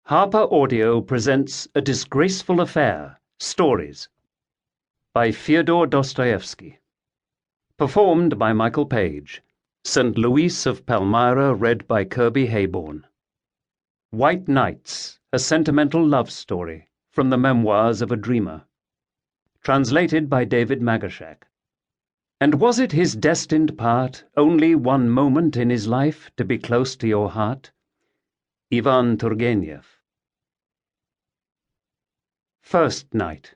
HarperAudio presents A Disgraceful Affair, Stories, by Fyodor Dostoyevsky. Performed by Michael Page. St. Louis of Palmyra read by Kirby Heyborne. White Nights, a sentimental love story, from the memoirs of a dreamer. Translated by David Magashak. And was it his destined part, only one moment in his life, to be close to your heart? Ivan Turgenev. First night.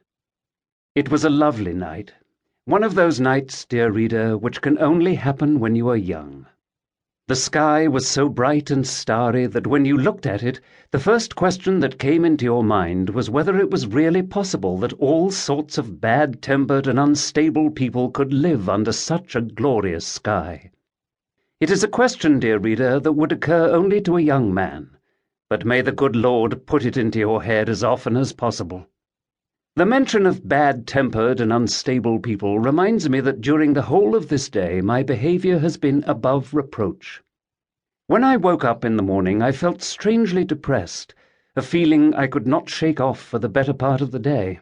It was a lovely night. One of those nights, dear reader, which can only happen when you are young. The sky was so bright and starry that when you looked at it, the first question that came into your mind was whether it was really possible that all sorts of bad-tempered and unstable people could live under such a glorious sky. It is a question, dear reader, that would occur only to a young man, but may the good Lord put it into your head as often as possible. The mention of bad-tempered and unstable people reminds me that during the whole of this day my behavior has been above reproach. When I woke up in the morning I felt strangely depressed, a feeling I could not shake off for the better part of the day.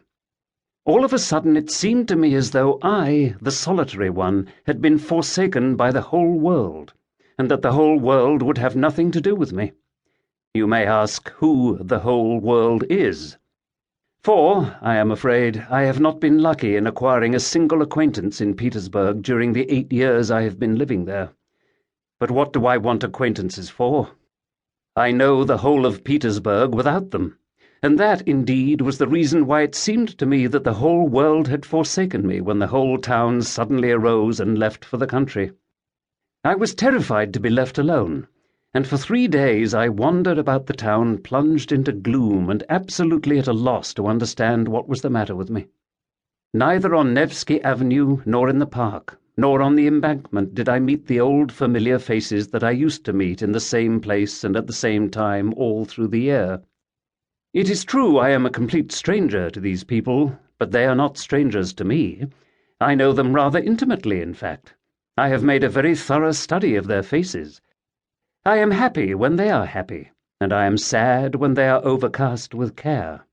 All of a sudden it seemed to me as though I, the solitary one, had been forsaken by the whole world, and that the whole world would have nothing to do with me. You may ask who the whole world is. For, I am afraid, I have not been lucky in acquiring a single acquaintance in Petersburg during the 8 years I have been living there. But what do I want acquaintances for? I know the whole of Petersburg without them, and that, indeed, was the reason why it seemed to me that the whole world had forsaken me when the whole town suddenly arose and left for the country. I was terrified to be left alone, and for 3 days I wandered about the town plunged into gloom and absolutely at a loss to understand what was the matter with me. Neither on Nevsky Avenue, nor in the park, nor on the embankment did I meet the old familiar faces that I used to meet in the same place and at the same time all through the year. It is true I am a complete stranger to these people, but they are not strangers to me. I know them rather intimately, in fact. I have made a very thorough study of their faces. I am happy when they are happy, and I am sad when they are overcast with care.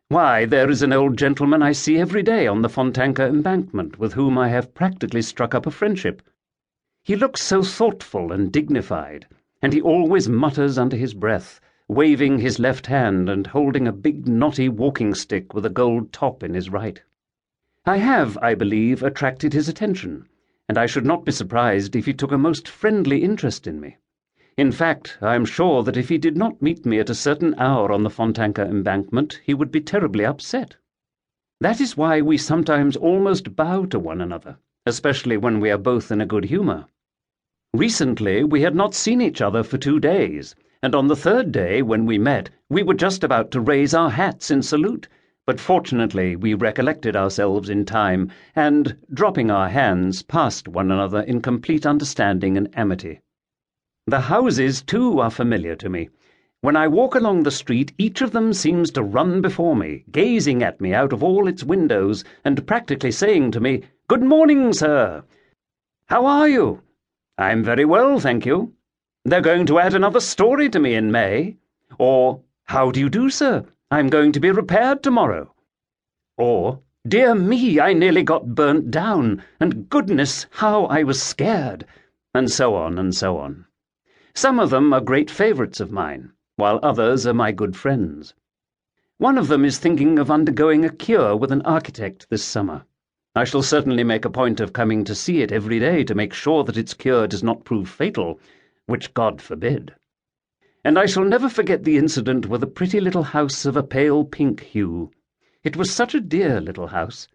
Why, there is an old gentleman I see every day on the Fontanka embankment with whom I have practically struck up a friendship. He looks so thoughtful and dignified, and he always mutters under his breath, waving his left hand and holding a big knotty walking stick with a gold top in his right. I have, I believe, attracted his attention, and I should not be surprised if he took a most friendly interest in me. In fact, I am sure that if he did not meet me at a certain hour on the Fontanka embankment, he would be terribly upset. That is why we sometimes almost bow to one another, especially when we are both in a good humor. Recently, we had not seen each other for 2 days, and on the 3rd day, when we met, we were just about to raise our hats in salute, but fortunately we recollected ourselves in time, and, dropping our hands, passed one another in complete understanding and amity. The houses, too, are familiar to me. When I walk along the street, each of them seems to run before me, gazing at me out of all its windows, and practically saying to me, "Good morning, sir. How are you?" "I'm very well, thank you." "They're going to add another story to me in May." Or, "How do you do, sir? I'm going to be repaired tomorrow." Or, "Dear me, I nearly got burnt down, and goodness, how I was scared," and so on and so on. Some of them are great favourites of mine, while others are my good friends. One of them is thinking of undergoing a cure with an architect this summer. I shall certainly make a point of coming to see it every day to make sure that its cure does not prove fatal, which God forbid. And I shall never forget the incident with a pretty little house of a pale pink hue. It was such a dear little house.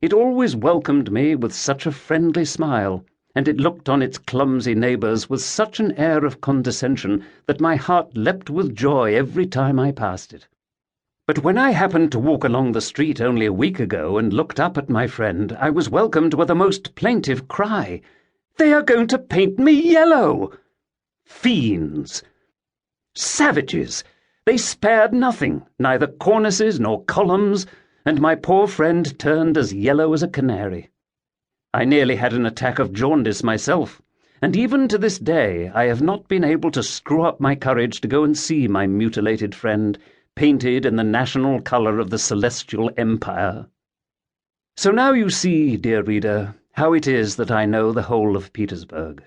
It always welcomed me with such a friendly smile, and it looked on its clumsy neighbours with such an air of condescension that my heart leapt with joy every time I passed it. But when I happened to walk along the street only a week ago and looked up at my friend, I was welcomed with a most plaintive cry. "They are going to paint me yellow!" Fiends! Savages! They spared nothing, neither cornices nor columns, and my poor friend turned as yellow as a canary. I nearly had an attack of jaundice myself, and even to this day I have not been able to screw up my courage to go and see my mutilated friend, painted in the national colour of the Celestial Empire. So now you see, dear reader, how it is that I know the whole of Petersburg.